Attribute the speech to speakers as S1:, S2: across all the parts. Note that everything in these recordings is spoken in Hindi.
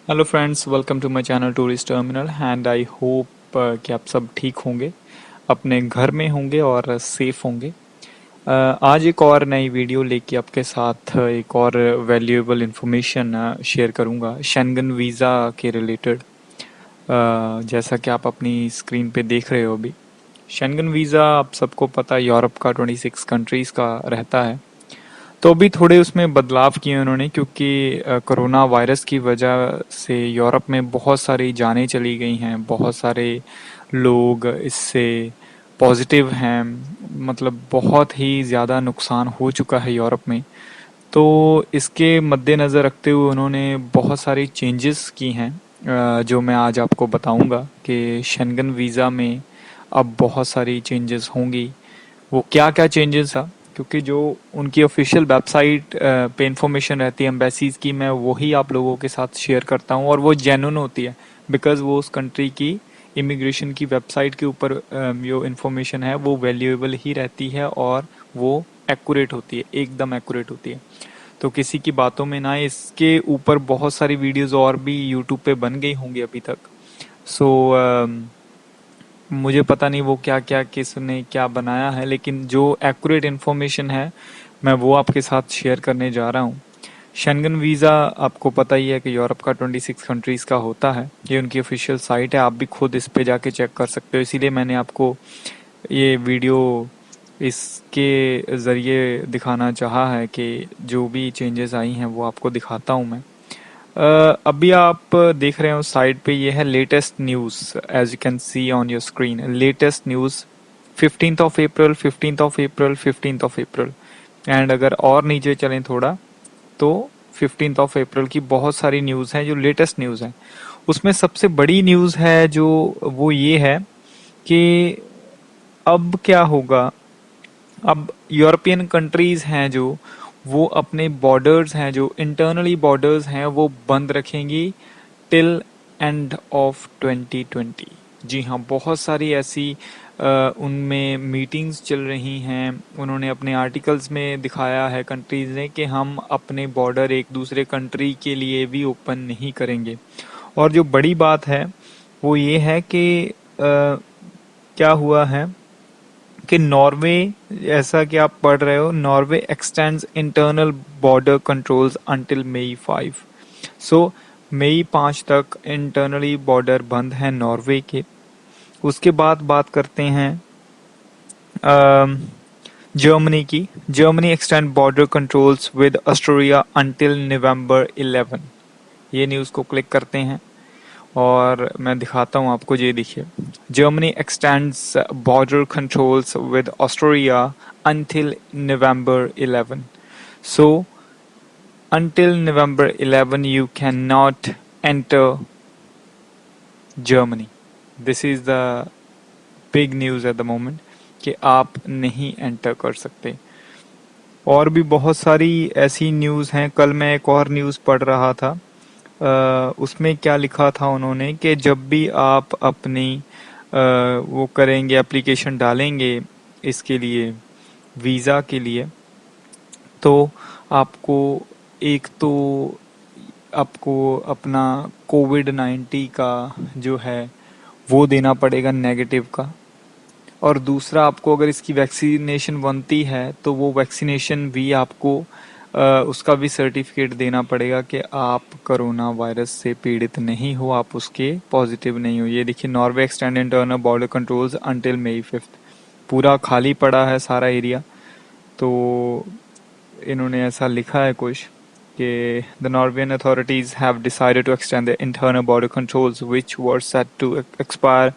S1: Hello friends, welcome to my channel tourist terminal and I hope कि आप सब ठीक होंगे, अपने घर में होंगे और सेफ होंगे। आज एक और नई वीडियो लेके आपके साथ एक और वैल्यूएबल इंफॉर्मेशन शेयर करूंगा शेंगन वीज़ा के रिलेटेड। जैसा कि आप अपनी स्क्रीन पे देख रहे हो अभी, शेंगन वीज़ा आप सबको पता है यूरोप का 26 कंट्रीज़ का रहता है। तो अभी थोड़े उसमें बदलाव किए उन्होंने, क्योंकि कोरोना वायरस की वजह से यूरोप में बहुत सारी जानें चली गई हैं, बहुत सारे लोग इससे पॉजिटिव हैं। मतलब बहुत ही ज़्यादा नुकसान हो चुका है यूरोप में। तो इसके मद्देनज़र रखते हुए उन्होंने बहुत सारी चेंजेस की हैं, जो मैं आज आपको बताऊंगा कि शेंगन वीज़ा में अब बहुत सारी चेंजेस होंगी। वो क्या क्या चेंजेस था, क्योंकि जो उनकी ऑफिशियल वेबसाइट पे इंफॉर्मेशन रहती है एम्बेसीज की, मैं वही आप लोगों के साथ शेयर करता हूँ और वो जेन्युइन होती है। बिकॉज वो उस कंट्री की इमिग्रेशन की वेबसाइट के ऊपर जो इन्फॉर्मेशन है वो वैल्यूएबल ही रहती है और वो एक्यूरेट होती है, एकदम एक्यूरेट होती है। तो किसी की बातों में ना, इसके ऊपर बहुत सारी वीडियोस और भी यूट्यूब पे बन गई होंगी अभी तक। सो मुझे पता नहीं वो क्या क्या किसने क्या बनाया है, लेकिन जो एक्यूरेट इन्फॉर्मेशन है मैं वो आपके साथ शेयर करने जा रहा हूँ। शेंगन वीज़ा आपको पता ही है कि यूरोप का 26 कंट्रीज़ का होता है। ये उनकी ऑफिशियल साइट है, आप भी खुद इस पे जाके चेक कर सकते हो। इसीलिए मैंने आपको ये वीडियो इसके ज़रिए दिखाना चाहा है कि जो भी चेंजेस आई हैं वो आपको दिखाता हूँ मैं। अभी आप देख रहे हो साइड पे, ये है latest news. As you can see on your screen, latest news 15 of April, 15 of April, 15 of April. And अगर और नीचे चलें थोड़ा, तो 15 ऑफ अप्रैल की बहुत सारी न्यूज़ हैं जो लेटेस्ट न्यूज़ हैं। उसमें सबसे बड़ी न्यूज़ है जो वो ये है कि अब क्या होगा। अब यूरोपियन कंट्रीज हैं जो, वो अपने बॉर्डर्स हैं, जो इंटरनली बॉर्डर्स हैं, वो बंद रखेंगी टिल एंड ऑफ 2020। जी हाँ, बहुत सारी ऐसी उनमें मीटिंग्स चल रही हैं। उन्होंने अपने आर्टिकल्स में दिखाया है कंट्रीज ने कि हम अपने बॉर्डर एक दूसरे कंट्री के लिए भी ओपन नहीं करेंगे। और जो बड़ी बात है वो ये है कि क्या हुआ है कि नॉर्वे, ऐसा कि आप पढ़ रहे हो, Norway extends internal border controls until May 5। So May 5 तक इंटरनली बॉर्डर बंद है नॉर्वे के। उसके बाद बात करते हैं जर्मनी की। Germany extend border controls with Austria until November 11। ये न्यूज़ को क्लिक करते हैं और मैं दिखाता हूँ आपको। ये देखिए, Germany x tends border controls with Austria until November 11। So until November 11 you cannot enter Germany. This is the big news at the moment कि आप नहीं एंटर कर सकते। और भी बहुत सारी ऐसी न्यूज़ हैं। कल मैं एक और न्यूज़ पढ़ रहा था, उसमें क्या लिखा था उन्होंने कि जब भी आप अपनी वो करेंगे, एप्लीकेशन डालेंगे इसके लिए, वीज़ा के लिए, तो आपको एक तो आपको अपना कोविड 19 का जो है वो देना पड़ेगा, नेगेटिव का। और दूसरा, आपको अगर इसकी वैक्सीनेशन बनती है तो वो वैक्सीनेशन भी आपको उसका भी सर्टिफिकेट देना पड़ेगा कि आप कोरोना वायरस से पीड़ित नहीं हो, आप उसके पॉजिटिव नहीं हो। ये देखिए, Norway extend internal border controls until May 5। पूरा खाली पड़ा है सारा एरिया। तो इन्होंने ऐसा लिखा है कुछ कि the Norwegian authorities have decided to extend the internal border controls which were set to expire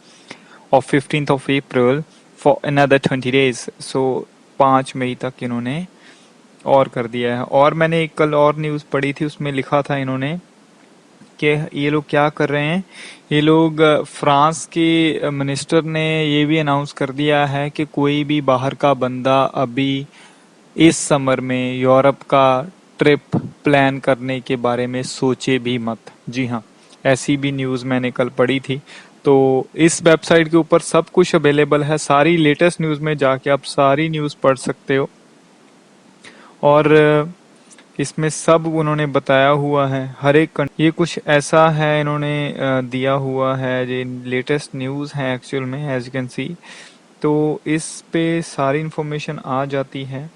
S1: of 15 of April for another 20 days. So 5 May तक इन्होंने और कर दिया है। और मैंने एक कल और न्यूज़ पढ़ी थी, उसमें लिखा था इन्होंने कि ये लोग क्या कर रहे हैं। ये लोग फ्रांस के मिनिस्टर ने ये भी अनाउंस कर दिया है कि कोई भी बाहर का बंदा अभी इस समर में यूरोप का ट्रिप प्लान करने के बारे में सोचे भी मत। जी हाँ, ऐसी भी न्यूज़ मैंने कल पढ़ी थी। तो इस वेबसाइट के ऊपर सब कुछ अवेलेबल है, सारी लेटेस्ट न्यूज़ में जाके आप सारी न्यूज़ पढ़ सकते हो। और इसमें सब उन्होंने बताया हुआ है, हर एक ये कुछ ऐसा है इन्होंने दिया हुआ है, ये लेटेस्ट न्यूज़ है एक्चुअल में, एज यू कैन सी। तो इस पे सारी इन्फॉर्मेशन आ जाती है।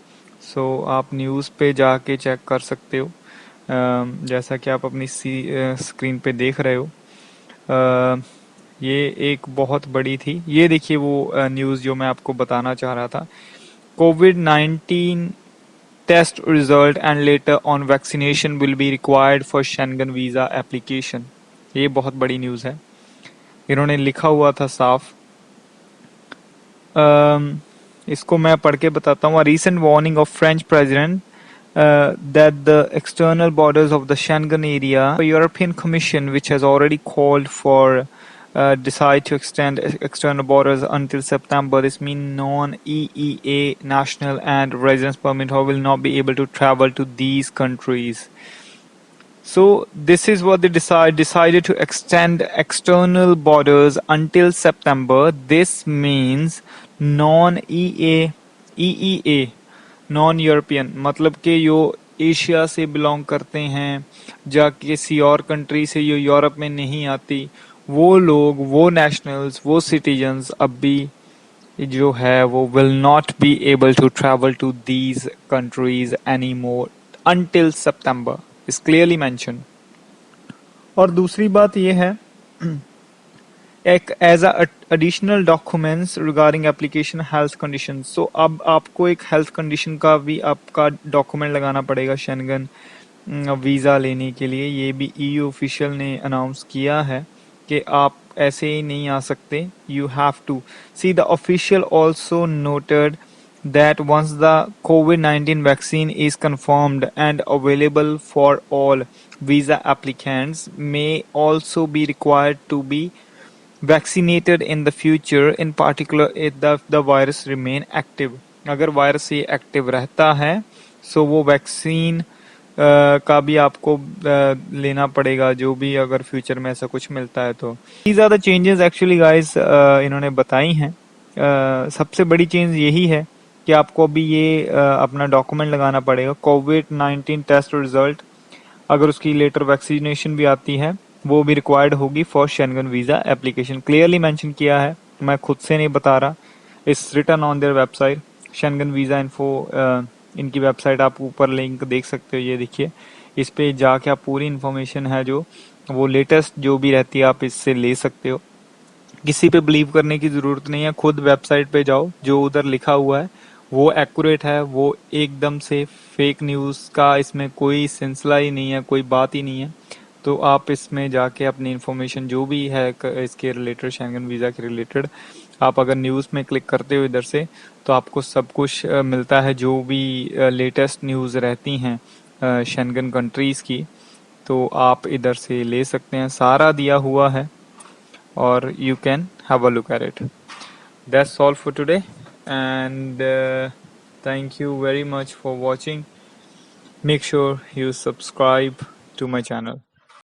S1: सो आप न्यूज़ पे जाके चेक कर सकते हो। जैसा कि आप अपनी स्क्रीन पे देख रहे हो। ये एक बहुत बड़ी थी, ये देखिए वो न्यूज़ जो मैं आपको बताना चाह रहा था। COVID-19 test result and later on vaccination will be required for Schengen visa application। ये बहुत बड़ी न्यूज़ है, इन्होंने लिखा हुआ था साफ। इसको मैं पढ़ के बताता हूँ। A recent warning of French president that the external borders of the Schengen area, the European Commission, which has already called for decide to extend external borders until September. This means non-EEA national and residence permit holder will not be able to travel to these countries. So this is what they decided to extend external borders until September. This means non-EA, EEA, non European, मतलब कि जो एशिया से बिलोंग करते हैं या किसी और कंट्री से जो यूरोप में नहीं आती, वो लोग, वो नेशनल्स, वो सिटीजन्स अब भी जो है वो will not be able to travel to these countries any more until September, is clearly mention. और दूसरी बात ये है, एक as additional documents regarding application health condition. So अब आपको एक हेल्थ कंडीशन का भी आपका डॉक्यूमेंट लगाना पड़ेगा शेंगन वीज़ा लेने के लिए। ये भी EU ऑफिशियल ने अनाउंस किया है कि आप ऐसे ही नहीं आ सकते, you have to see the official also noted that once the COVID-19 vaccine is confirmed and available for all, visa applicants may also be required to be vaccinated in the future, in particular if the virus remain active। अगर वायरस ये एक्टिव रहता है सो वो वैक्सीन का भी आपको लेना पड़ेगा, जो भी अगर फ्यूचर में ऐसा कुछ मिलता है तो। these are the changes actually guys इन्होंने बताई हैं। सबसे बड़ी चेंज यही है कि आपको अभी ये अपना डॉक्यूमेंट लगाना पड़ेगा, COVID-19 टेस्ट रिजल्ट, अगर उसकी लेटर वैक्सीनेशन भी आती है वो भी रिक्वायर्ड होगी for Schengen visa application. Clearly mention किया है, मैं खुद से नहीं बता रहा, it's written on their website Schengen visa info. इनकी वेबसाइट आप ऊपर लिंक देख सकते हो, ये देखिए, इस पे जाके आप पूरी इन्फॉर्मेशन है जो वो लेटेस्ट जो भी रहती है आप इससे ले सकते हो। किसी पे बिलीव करने की जरूरत नहीं है, खुद वेबसाइट पे जाओ, जो उधर लिखा हुआ है वो एक्यूरेट है, वो एकदम से फेक न्यूज़ का इसमें कोई सिलसिला ही नहीं है, कोई बात ही नहीं है। तो आप इसमें जाके अपनी इन्फॉर्मेशन जो भी है इसके रिलेटेड, शेंगन वीज़ा के रिलेटेड, आप अगर न्यूज़ में क्लिक करते हो इधर से तो आपको सब कुछ मिलता है, जो भी लेटेस्ट न्यूज़ रहती हैं शेंगन कंट्रीज़ की, तो आप इधर से ले सकते हैं, सारा दिया हुआ है और you can have a look at it. That's all for today, and thank you very much for watching. Make sure you subscribe to my channel.